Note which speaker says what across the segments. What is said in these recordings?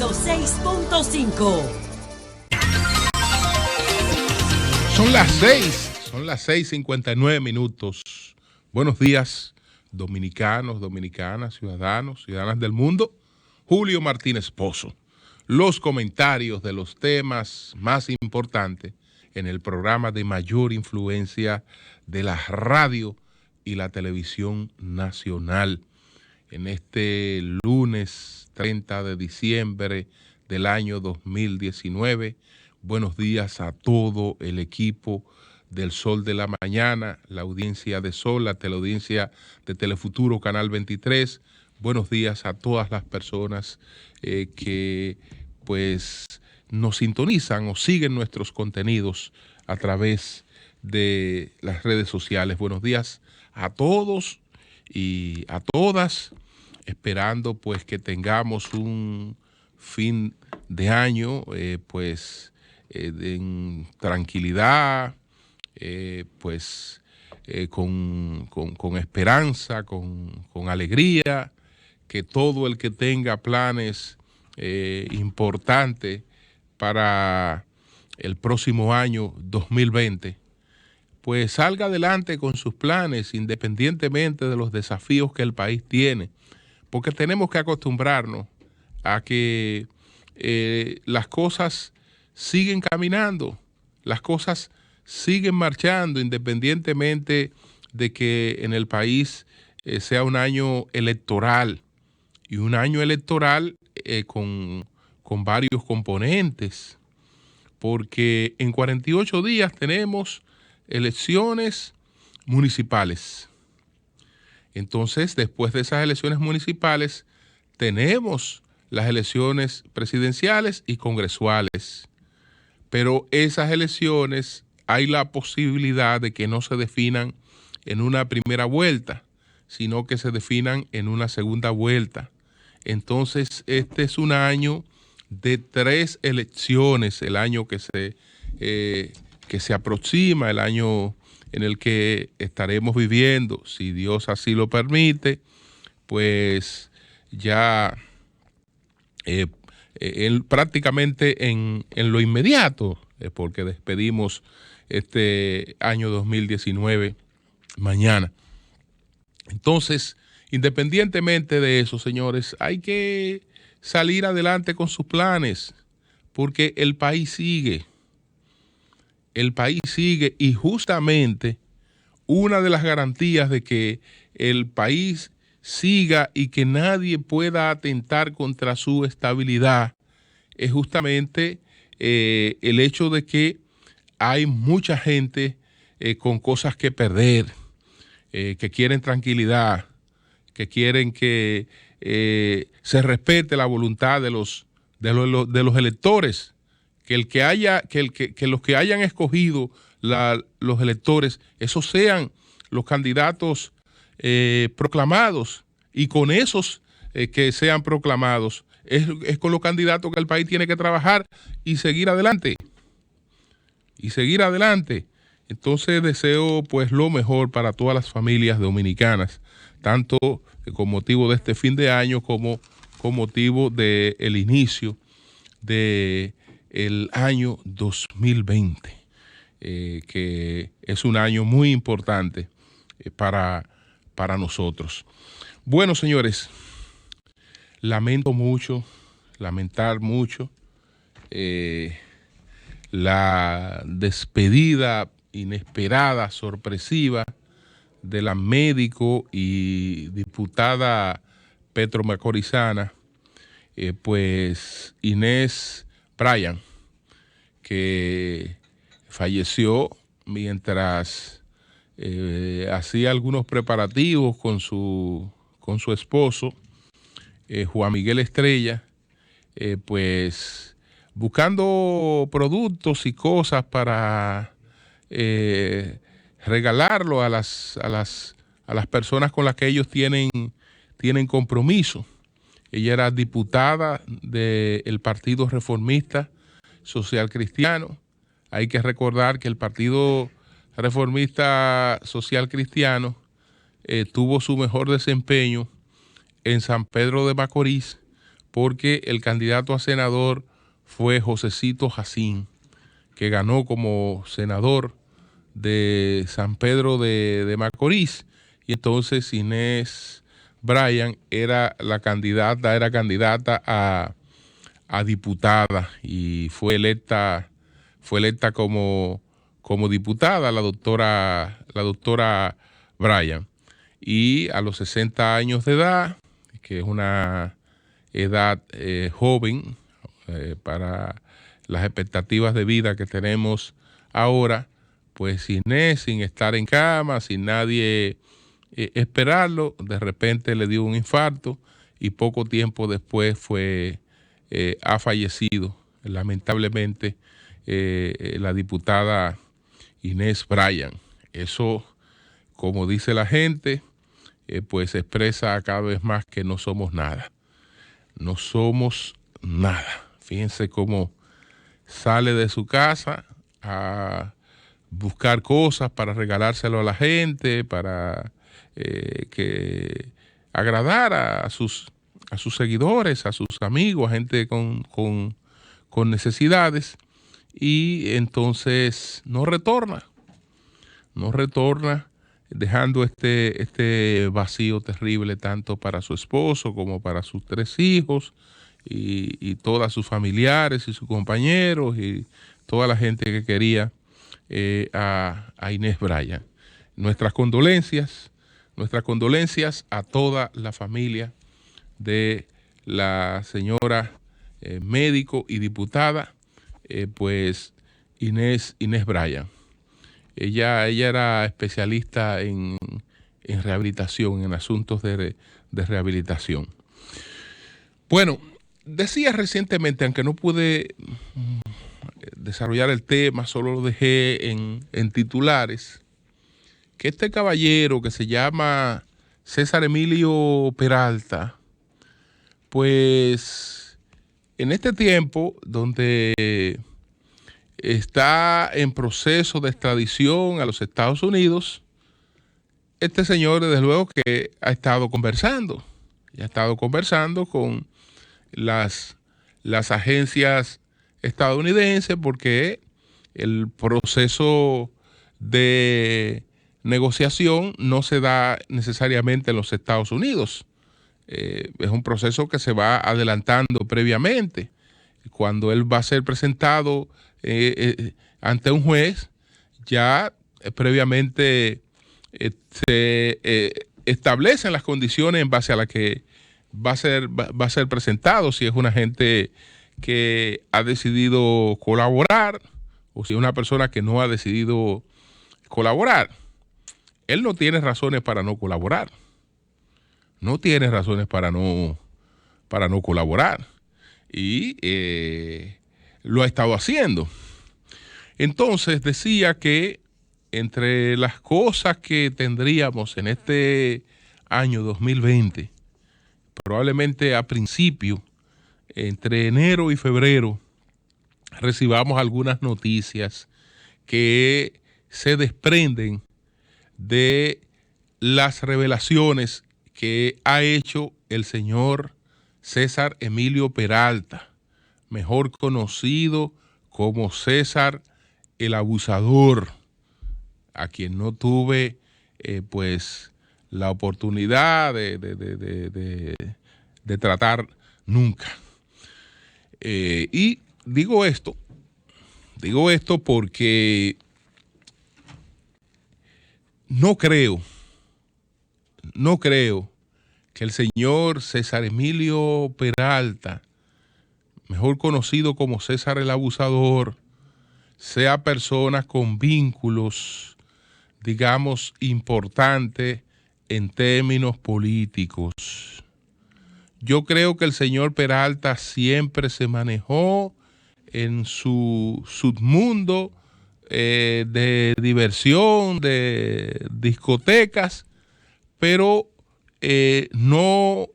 Speaker 1: 106.5.
Speaker 2: Son las 6:59 minutos. Buenos días, dominicanos, dominicanas, ciudadanos, ciudadanas del mundo. Julio Martínez Pozo. Los comentarios de los temas más importantes en el programa de mayor influencia de la radio y la televisión nacional. En este lunes 30 de diciembre del año 2019. Buenos días a todo el equipo del Sol de la Mañana, la audiencia de Sol, la teleaudiencia de Telefuturo, Canal 23. Buenos días a todas las personas que pues nos sintonizan o siguen nuestros contenidos a través de las redes sociales. Buenos días a todos y a todas, esperando pues que tengamos un fin de año en tranquilidad, con esperanza, con alegría, que todo el que tenga planes importantes para el próximo año 2020, pues salga adelante con sus planes independientemente de los desafíos que el país tiene, porque tenemos que acostumbrarnos a que las cosas siguen caminando, las cosas siguen marchando independientemente de que en el país sea un año electoral, y un año electoral con varios componentes, porque en 48 días tenemos elecciones municipales. Entonces, después de esas elecciones municipales, tenemos las elecciones presidenciales y congresuales. Pero esas elecciones hay la posibilidad de que no se definan en una primera vuelta, sino que se definan en una segunda vuelta. Entonces, este es un año de 3 elecciones, el año que se aproxima, el año en el que estaremos viviendo, si Dios así lo permite, pues ya prácticamente en lo inmediato, porque despedimos este año 2019 mañana. Entonces, independientemente de eso, señores, hay que salir adelante con sus planes, porque el país sigue. El país sigue, y justamente una de las garantías de que el país siga y que nadie pueda atentar contra su estabilidad es justamente el hecho de que hay mucha gente con cosas que perder, que quieren tranquilidad, que quieren que se respete la voluntad de los electores, que los que hayan escogido los electores, esos sean los candidatos proclamados, y con esos que sean proclamados es con los candidatos que el país tiene que trabajar y seguir adelante. Entonces deseo pues lo mejor para todas las familias dominicanas, tanto con motivo de este fin de año como con motivo del inicio del año 2020, que es un año muy importante para nosotros. Bueno, señores, lamentar mucho la despedida inesperada, sorpresiva, de la médico y diputada petromacorizana, pues Inés Bryan, que falleció mientras hacía algunos preparativos con su esposo, Juan Miguel Estrella, pues buscando productos y cosas para regalarlo a las personas con las que ellos tienen compromiso. Ella era diputada del Partido Reformista Social Cristiano. Hay que recordar que el Partido Reformista Social Cristiano tuvo su mejor desempeño en San Pedro de Macorís, porque el candidato a senador fue Josecito Jacín, que ganó como senador de San Pedro de Macorís, y entonces Inés Bryan era candidata a diputada y fue electa como diputada la doctora Bryan. Y a los 60 años de edad, que es una edad joven para las expectativas de vida que tenemos ahora, pues Inés, sin estar en cama, sin nadie esperarlo, de repente le dio un infarto y poco tiempo después ha fallecido, lamentablemente, la diputada Inés Bryan. Eso, como dice la gente, pues expresa cada vez más que no somos nada. No somos nada. Fíjense cómo sale de su casa a buscar cosas para regalárselo a la gente, para agradar a sus seguidores, a sus amigos, a gente con necesidades, y entonces no retorna, dejando este vacío terrible tanto para su esposo como para sus 3 hijos y todas sus familiares y sus compañeros y toda la gente que quería a Inés Bryan. Nuestras condolencias a toda la familia de la señora médico y diputada, pues Inés Bryan. Ella era especialista en rehabilitación, en asuntos de rehabilitación. Bueno, decía recientemente, aunque no pude desarrollar el tema, solo lo dejé en titulares, que este caballero que se llama César Emilio Peralta, pues en este tiempo donde está en proceso de extradición a los Estados Unidos, este señor desde luego que ha estado conversando con las agencias estadounidenses, porque el proceso de negociación no se da necesariamente en los Estados Unidos. Es un proceso que se va adelantando previamente. Cuando él va a ser presentado ante un juez, ya previamente se establecen las condiciones en base a las que va a ser presentado, si es una gente que ha decidido colaborar o si es una persona que no ha decidido colaborar. Él no tiene razones para no colaborar. No tiene razones para no colaborar. Y lo ha estado haciendo. Entonces decía que entre las cosas que tendríamos en este año 2020, probablemente a principio, entre enero y febrero, recibamos algunas noticias que se desprenden de las revelaciones que ha hecho el señor César Emilio Peralta, mejor conocido como César el Abusador, a quien no tuve pues la oportunidad de tratar nunca. Y digo esto porque no creo que el señor César Emilio Peralta, mejor conocido como César el Abusador, sea persona con vínculos, digamos, importantes en términos políticos. Yo creo que el señor Peralta siempre se manejó en su submundo de diversión, de discotecas, pero no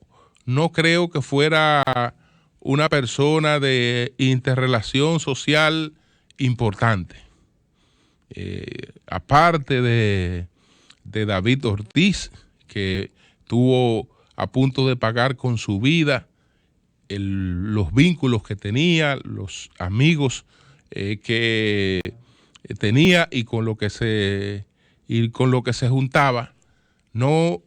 Speaker 2: creo que fuera una persona de interrelación social importante. Aparte de David Ortiz, que estuvo a punto de pagar con su vida los vínculos que tenía, los amigos que tenía y con lo que se juntaba. No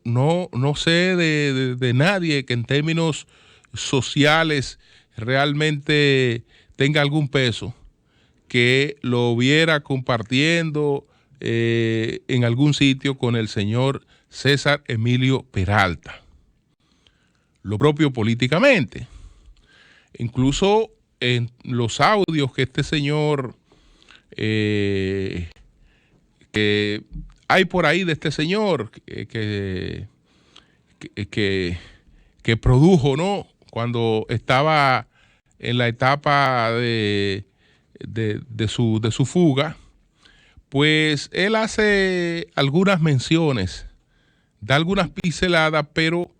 Speaker 2: sé de nadie que en términos sociales realmente tenga algún peso, que lo viera compartiendo en algún sitio con el señor César Emilio Peralta. Lo propio políticamente. Incluso en los audios que este señor, que hay por ahí de este señor que produjo, ¿no?, cuando estaba en la etapa de su fuga, pues él hace algunas menciones, da algunas pinceladas, pero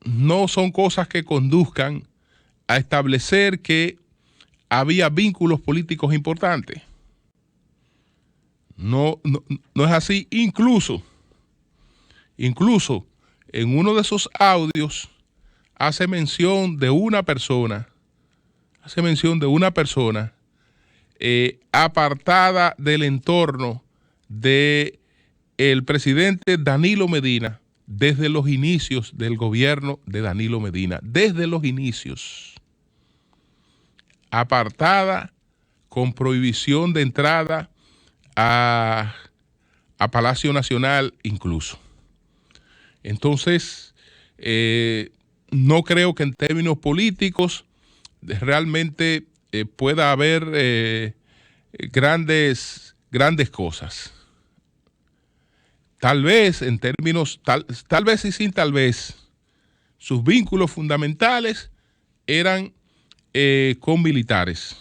Speaker 2: no son cosas que conduzcan a establecer que había vínculos políticos importantes. No es así. Incluso en uno de esos audios hace mención de una persona apartada del entorno de el presidente Danilo Medina desde los inicios del gobierno de Danilo Medina, desde los inicios, apartada, con prohibición de entrada a Palacio Nacional incluso. Entonces, no creo que en términos políticos realmente pueda haber grandes cosas. Tal vez en términos, tal vez y sin tal vez, sus vínculos fundamentales eran con militares.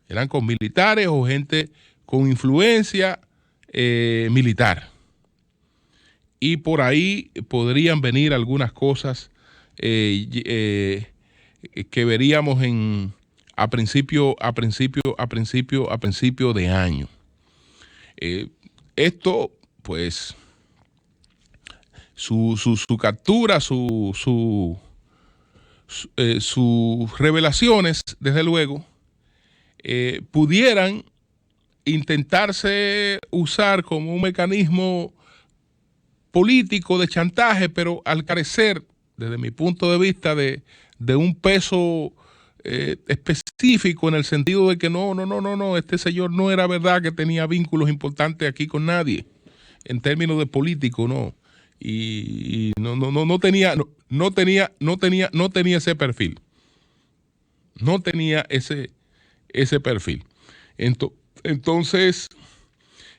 Speaker 2: Eran con militares o gente con influencia militar. Y por ahí podrían venir algunas cosas que veríamos a principio de año. Esto, pues, su captura, sus revelaciones, desde luego, pudieran intentarse usar como un mecanismo político de chantaje, pero al carecer, desde mi punto de vista, de un peso específico, en el sentido de que no, este señor no era verdad que tenía vínculos importantes aquí con nadie, en términos de político, no. Y no tenía ese perfil. No tenía ese perfil. Entonces,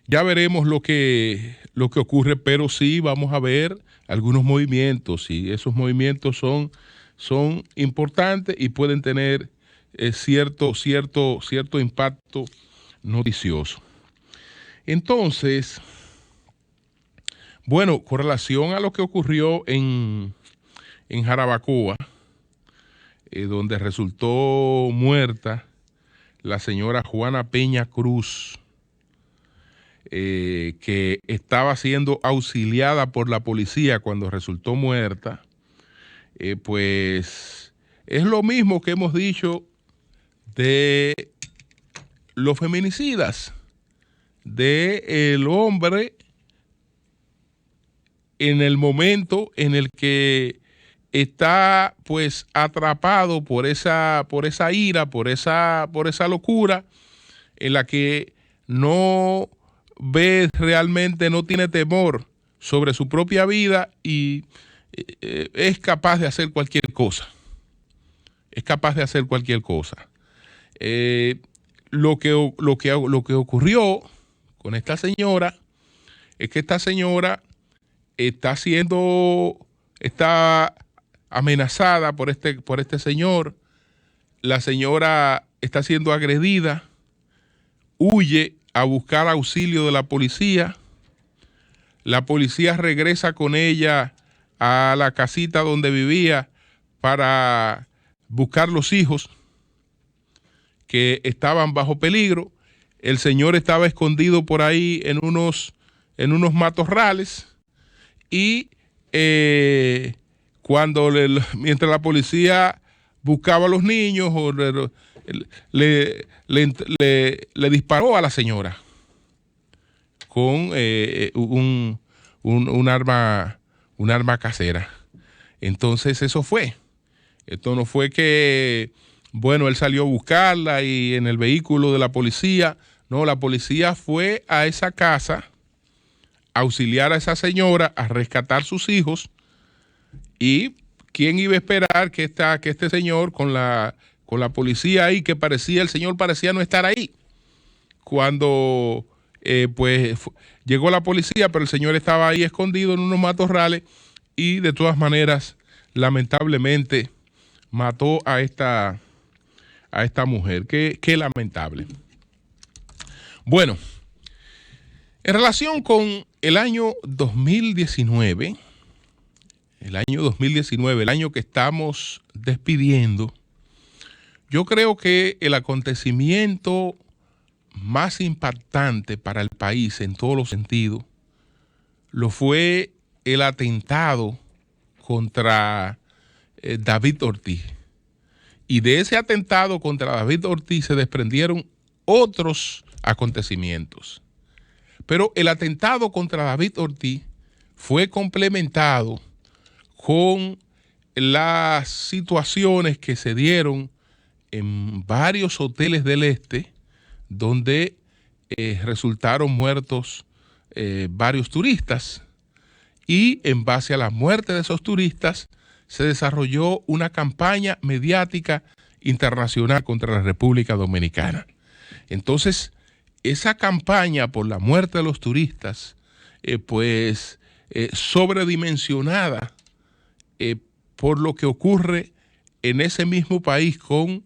Speaker 2: ya veremos lo que ocurre, pero sí vamos a ver algunos movimientos, y esos movimientos son importantes y pueden tener cierto impacto noticioso. Entonces, bueno, con relación a lo que ocurrió en Jarabacoa, donde resultó muerta la señora Juana Peña Cruz, que estaba siendo auxiliada por la policía cuando resultó muerta, pues es lo mismo que hemos dicho de los feminicidas, de el hombre en el momento en el que está, pues, atrapado por esa ira, por esa locura, en la que no ve realmente, no tiene temor sobre su propia vida y es capaz de hacer cualquier cosa. Es capaz de hacer cualquier cosa. Lo que ocurrió con esta señora es que esta señora está amenazada por este señor. La señora está siendo agredida, huye a buscar auxilio de la policía. La policía regresa con ella a la casita donde vivía para buscar los hijos que estaban bajo peligro. El señor estaba escondido por ahí en unos matorrales, y cuando mientras la policía buscaba a los niños, o le disparó a la señora con un arma casera. Entonces eso fue. Esto no fue que, bueno, él salió a buscarla y en el vehículo de la policía. No, la policía fue a esa casa a auxiliar a esa señora a rescatar sus hijos. Y quién iba a esperar que este señor con la policía ahí, que el señor parecía no estar ahí. Cuando llegó la policía, pero el señor estaba ahí escondido en unos matorrales y de todas maneras, lamentablemente, mató a esta mujer. Qué lamentable. Bueno, en relación con el año 2019, el año que estamos despidiendo, yo creo que el acontecimiento más impactante para el país en todos los sentidos lo fue el atentado contra David Ortiz. Y de ese atentado contra David Ortiz se desprendieron otros acontecimientos. Pero el atentado contra David Ortiz fue complementado con las situaciones que se dieron en varios hoteles del este, donde resultaron muertos varios turistas, y en base a la muerte de esos turistas se desarrolló una campaña mediática internacional contra la República Dominicana. Entonces, esa campaña por la muerte de los turistas, sobredimensionada por lo que ocurre en ese mismo país con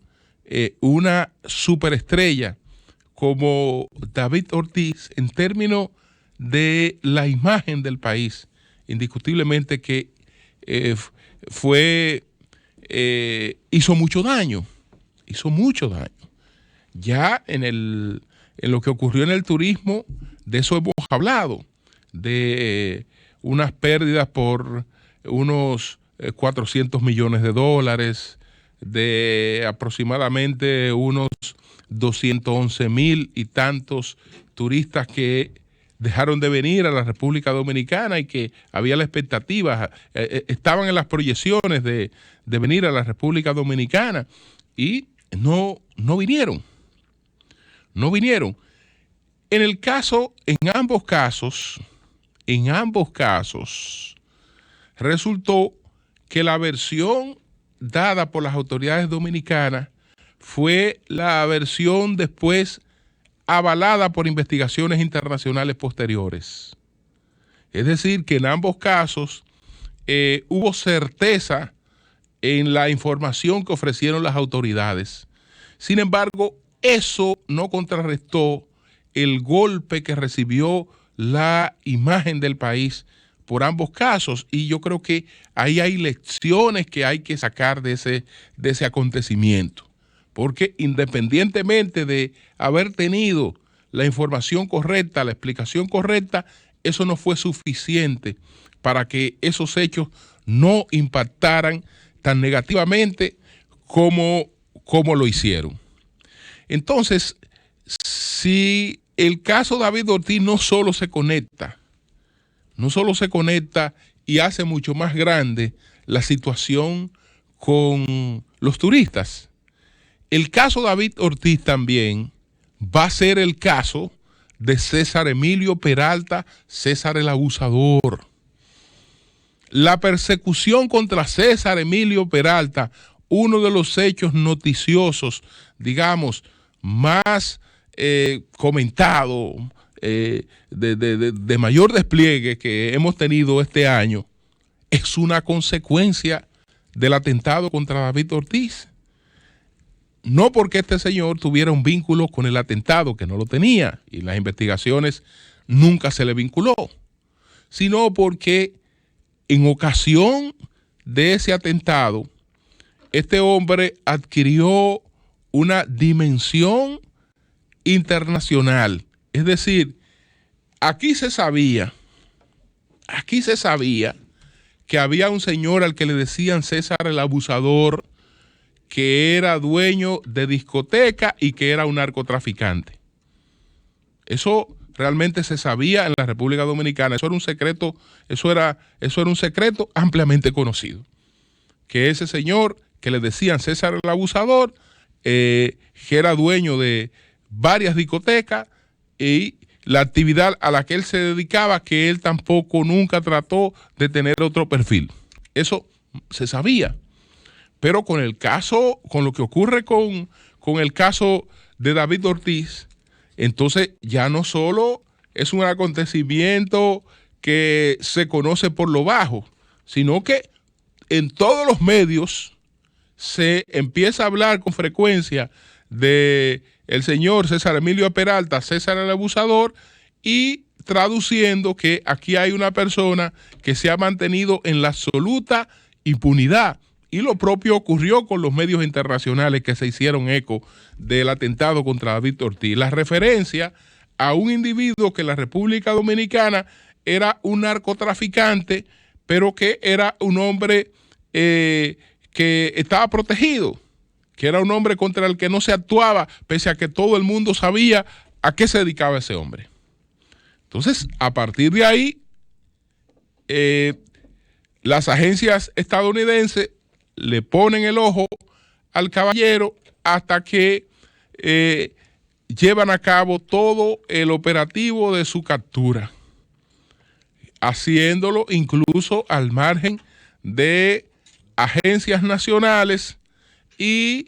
Speaker 2: una superestrella como David Ortiz, en términos de la imagen del país, indiscutiblemente que hizo mucho daño. Ya en lo que ocurrió en el turismo, de eso hemos hablado, de unas pérdidas por unos 400 millones de dólares, de aproximadamente unos 211,000 y tantos turistas que dejaron de venir a la República Dominicana y que había la expectativa, estaban en las proyecciones de venir a la República Dominicana y no vinieron. En ambos casos, resultó que la versión dada por las autoridades dominicanas fue la versión después avalada por investigaciones internacionales posteriores. Es decir, que en ambos casos hubo certeza en la información que ofrecieron las autoridades. Sin embargo, eso no contrarrestó el golpe que recibió la imagen del país por ambos casos, y yo creo que ahí hay lecciones que hay que sacar de ese acontecimiento, porque independientemente de haber tenido la información correcta, la explicación correcta, eso no fue suficiente para que esos hechos no impactaran tan negativamente como lo hicieron. Entonces, si el caso David Ortiz no solo se conecta y hace mucho más grande la situación con los turistas, el caso David Ortiz también va a ser el caso de César Emilio Peralta, César el Abusador. La persecución contra César Emilio Peralta, uno de los hechos noticiosos, digamos, más comentado, de mayor despliegue que hemos tenido este año, es una consecuencia del atentado contra David Ortiz. No porque este señor tuviera un vínculo con el atentado, que no lo tenía, y en las investigaciones nunca se le vinculó, sino porque en ocasión de ese atentado, este hombre adquirió una dimensión internacional. Es decir, aquí se sabía que había un señor al que le decían César el Abusador, que era dueño de discoteca y que era un narcotraficante. Eso realmente se sabía en la República Dominicana. Eso era un secreto, eso era un secreto ampliamente conocido. Que ese señor que le decían César el Abusador, que era dueño de varias discotecas, y la actividad a la que él se dedicaba, que él tampoco nunca trató de tener otro perfil. Eso se sabía. Pero con el caso, con lo que ocurre con el caso de David Ortiz, entonces ya no solo es un acontecimiento que se conoce por lo bajo, sino que en todos los medios se empieza a hablar con frecuencia de el señor César Emilio Peralta, César el Abusador, y traduciendo que aquí hay una persona que se ha mantenido en la absoluta impunidad. Y lo propio ocurrió con los medios internacionales que se hicieron eco del atentado contra David Ortiz. La referencia a un individuo que en la República Dominicana era un narcotraficante, pero que era un hombre que estaba protegido, que era un hombre contra el que no se actuaba, pese a que todo el mundo sabía a qué se dedicaba ese hombre. Entonces, a partir de ahí, las agencias estadounidenses le ponen el ojo al caballero hasta que llevan a cabo todo el operativo de su captura, haciéndolo incluso al margen de agencias nacionales y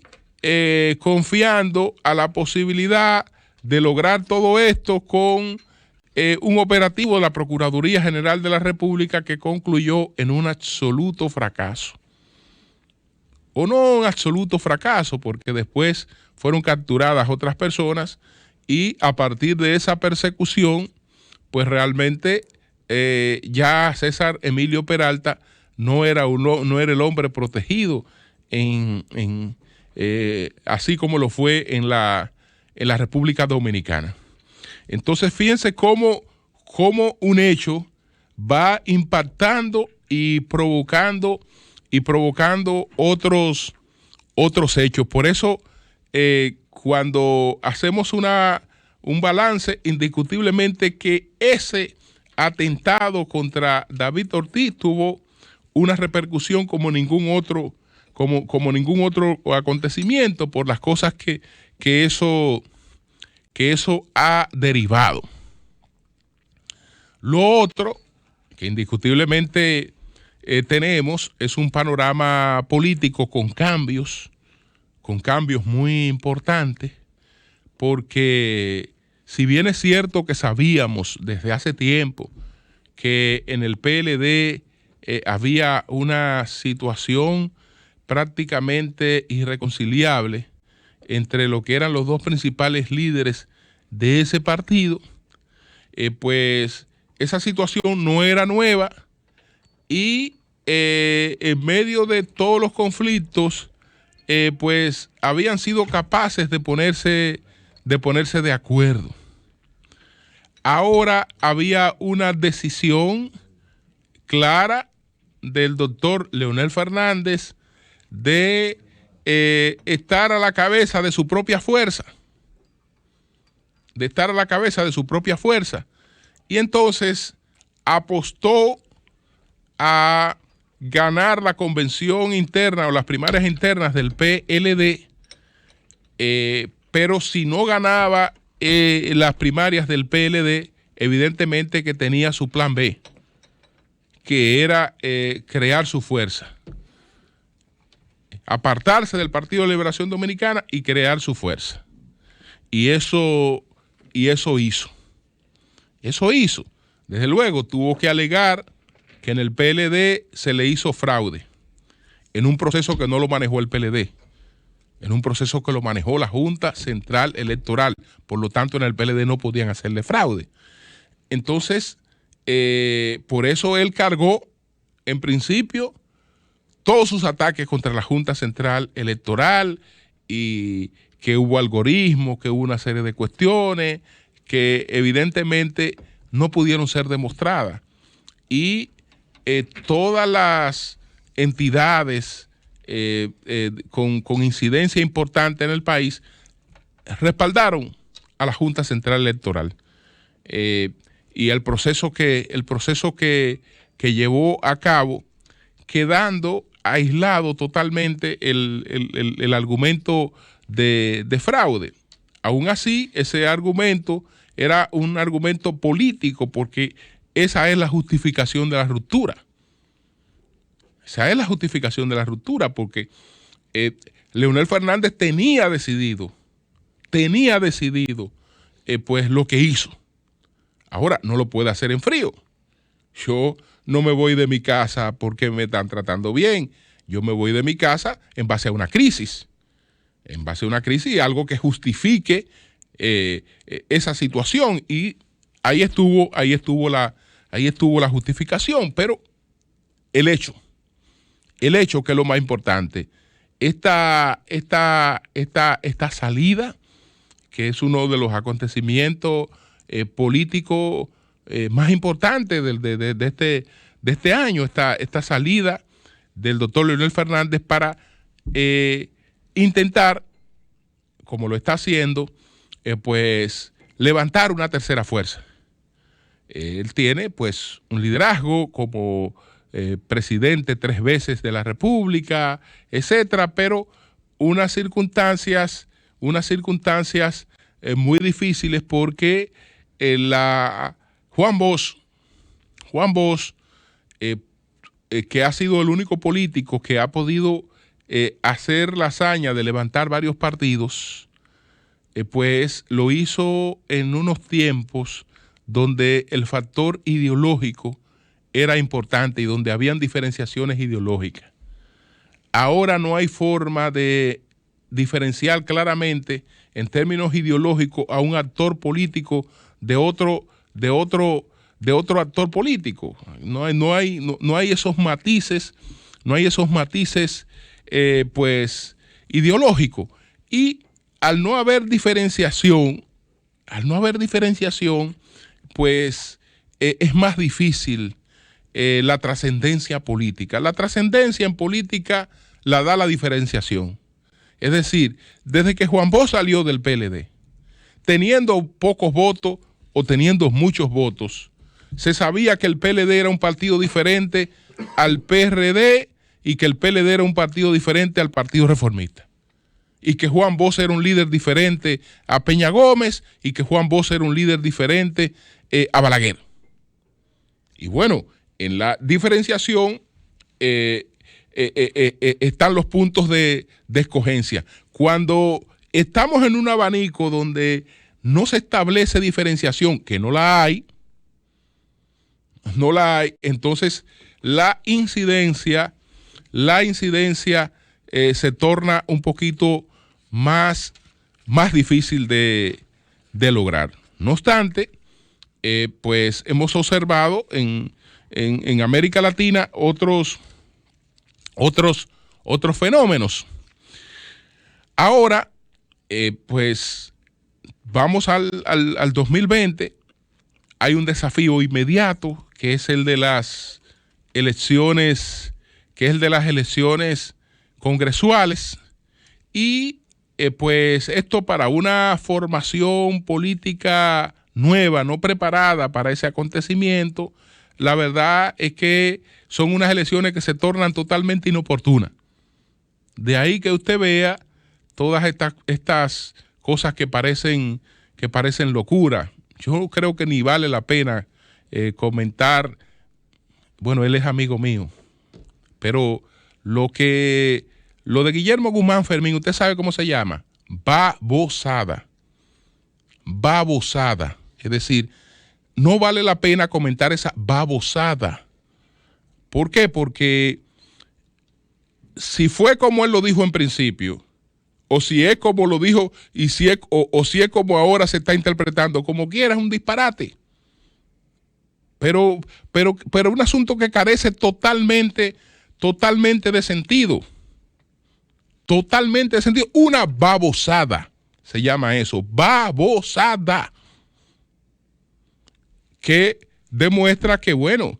Speaker 2: confiando a la posibilidad de lograr todo esto con un operativo de la Procuraduría General de la República que concluyó en un absoluto fracaso. O no un absoluto fracaso, porque después fueron capturadas otras personas y a partir de esa persecución, pues realmente ya César Emilio Peralta no era el hombre protegido así como lo fue en la República Dominicana. Entonces fíjense cómo un hecho va impactando y provocando otros hechos. Por eso cuando hacemos un balance, indiscutiblemente que ese atentado contra David Ortiz tuvo una repercusión como ningún otro acontecimiento, por las cosas que eso ha derivado. Lo otro que indiscutiblemente tenemos es un panorama político con cambios muy importantes, porque si bien es cierto que sabíamos desde hace tiempo que en el PLD había una situación prácticamente irreconciliable entre lo que eran los dos principales líderes de ese partido, pues esa situación no era nueva y en medio de todos los conflictos, pues habían sido capaces de ponerse de acuerdo. Ahora había una decisión clara del doctor Leonel Fernández de estar a la cabeza de su propia fuerza. Y entonces apostó a ganar la convención interna o las primarias internas del PLD, pero si no ganaba las primarias del PLD, evidentemente que tenía su plan B, que era crear su fuerza, apartarse del Partido de Liberación Dominicana y crear su fuerza. Y eso hizo. Desde luego tuvo que alegar que en el PLD se le hizo fraude en un proceso que no lo manejó el PLD, en un proceso que lo manejó la Junta Central Electoral. Por lo tanto, en el PLD no podían hacerle fraude. Entonces, por eso él cargó, en principio, todos sus ataques contra la Junta Central Electoral, y que hubo algoritmos, que hubo una serie de cuestiones que evidentemente no pudieron ser demostradas. Y todas las entidades con incidencia importante en el país respaldaron a la Junta Central Electoral. Y el proceso que llevó a cabo, quedando aislado totalmente el argumento de fraude. Aún así, ese argumento era un argumento político, porque esa es la justificación de la ruptura. Esa es la justificación de la ruptura, porque Leonel Fernández tenía decidido pues lo que hizo. Ahora no lo puede hacer en frío. Yo no me voy de mi casa porque me están tratando bien. Yo me voy de mi casa en base a una crisis. En base a una crisis y algo que justifique esa situación. Y ahí estuvo la justificación. Pero el hecho que es lo más importante, esta salida, que es uno de los acontecimientos políticos más importantes de este año, esta salida del doctor Leonel Fernández para intentar, como lo está haciendo, pues levantar una tercera fuerza. Él tiene pues un liderazgo como presidente 3 veces de la República, etcétera, pero unas circunstancias muy difíciles, porque Juan Bosch, que ha sido el único político que ha podido hacer la hazaña de levantar varios partidos, pues lo hizo en unos tiempos donde el factor ideológico era importante y donde habían diferenciaciones ideológicas. Ahora no hay forma de diferenciar claramente en términos ideológicos a un actor político de otro actor político. No hay esos matices, pues ideológicos. Y al no haber diferenciación, pues es más difícil la trascendencia política. La trascendencia en política la da la diferenciación. Es decir, desde que Juan Bosch salió del PLD, teniendo pocos votos o teniendo muchos votos, se sabía que el PLD era un partido diferente al PRD y que el PLD era un partido diferente al Partido Reformista. Y que Juan Bosch era un líder diferente a Peña Gómez y que Juan Bosch era un líder diferente a Balaguer. Y bueno, en la diferenciación están los puntos de escogencia. Cuando estamos en un abanico donde no se establece diferenciación, que no la hay, entonces la incidencia se torna un poquito más difícil de lograr. No obstante, pues hemos observado en América Latina otros fenómenos. Ahora, pues vamos al 2020. Hay un desafío inmediato, que es el de las elecciones, congresuales. Y pues esto, para una formación política nueva, no preparada para ese acontecimiento, la verdad es que son unas elecciones que se tornan totalmente inoportunas. De ahí que usted vea todas estas cosas que parecen locura. Yo creo que ni vale la pena comentar. Bueno, él es amigo mío, pero lo de Guillermo Guzmán Fermín, ¿usted sabe cómo se llama? Babosada. Es decir, no vale la pena comentar esa babosada. ¿Por qué? Porque si fue como él lo dijo en principio, o si es como lo dijo, y si es como ahora se está interpretando, como quiera, es un disparate. Pero un asunto que carece totalmente de sentido. Totalmente de sentido. Una babosada se llama eso. Babosada. Que demuestra que, bueno,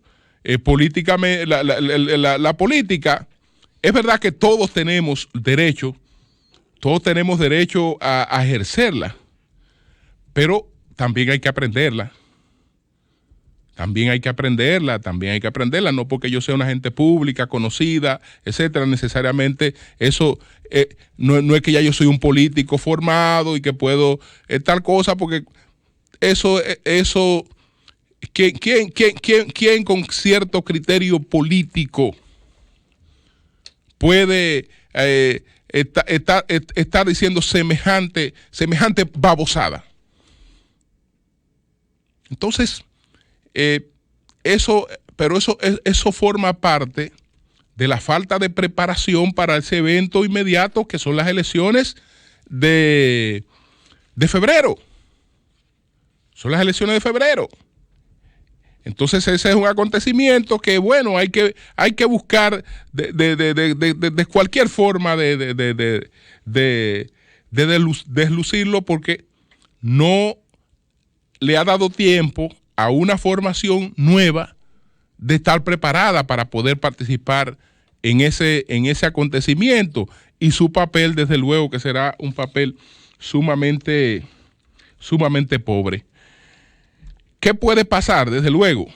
Speaker 2: políticamente, la política, es verdad que todos tenemos derecho a ejercerla, pero también hay que aprenderla. También hay que aprenderla, no porque yo sea una agente pública, conocida, etcétera, necesariamente eso no es que ya yo soy un político formado y que puedo tal cosa, porque eso ¿quién con cierto criterio político puede estar diciendo semejante babosada? Entonces, eso forma parte de la falta de preparación para ese evento inmediato que son las elecciones de febrero. Son las elecciones de febrero. Entonces ese es un acontecimiento que, bueno, hay que buscar de cualquier forma de deslucirlo, porque no le ha dado tiempo a una formación nueva de estar preparada para poder participar en ese acontecimiento, y su papel, desde luego, que será un papel sumamente pobre. ¿Qué puede pasar? Desde luego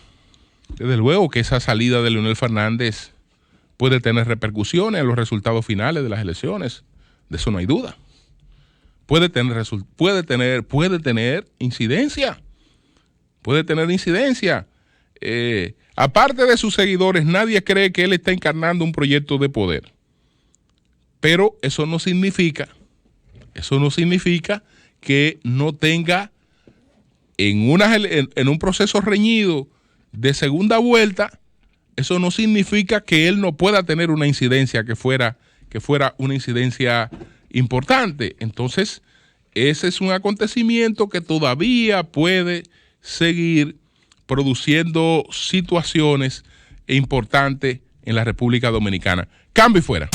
Speaker 2: que esa salida de Leonel Fernández puede tener repercusiones en los resultados finales de las elecciones. De eso no hay duda. Puede tener incidencia. Puede tener incidencia. Aparte de sus seguidores, nadie cree que él está encarnando un proyecto de poder. Pero eso no significa que no tenga en un proceso reñido de segunda vuelta. Eso no significa que él no pueda tener una incidencia que fuera una incidencia importante. Entonces, ese es un acontecimiento que todavía puede seguir produciendo situaciones importantes en la República Dominicana. Cambio y fuera.